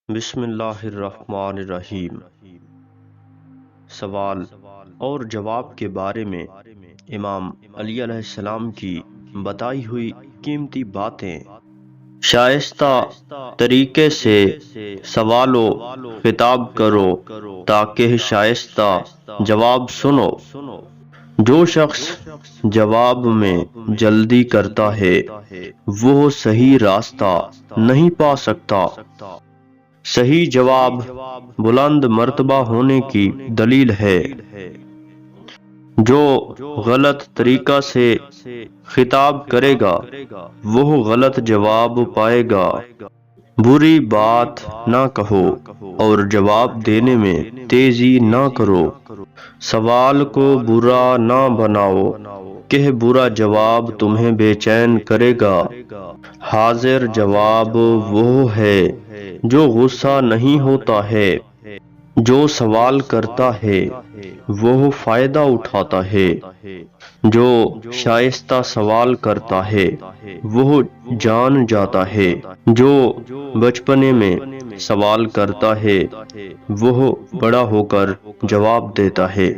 بسم اللہ الرحمن الرحیم۔ سوال اور جواب کے بارے میں امام علی علیہ السلام کی بتائی ہوئی قیمتی باتیں۔ شائستہ طریقے سے سوال و خطاب کرو تاکہ شائستہ جواب سنو۔ جو شخص جواب میں جلدی کرتا ہے وہ صحیح راستہ نہیں پا سکتا۔ صحیح جواب بلند مرتبہ ہونے کی دلیل ہے۔ جو غلط طریقہ سے خطاب کرے گا وہ غلط جواب پائے گا۔ بری بات نہ کہو اور جواب دینے میں تیزی نہ کرو۔ سوال کو برا نہ بناؤ کہ برا جواب تمہیں بے چین کرے گا۔ حاضر جواب وہ ہے جو غصہ نہیں ہوتا ہے۔ جو سوال کرتا ہے وہ فائدہ اٹھاتا ہے۔ جو شائستہ سوال کرتا ہے وہ جان جاتا ہے۔ جو بچپنے میں سوال کرتا ہے وہ بڑا ہو کر جواب دیتا ہے۔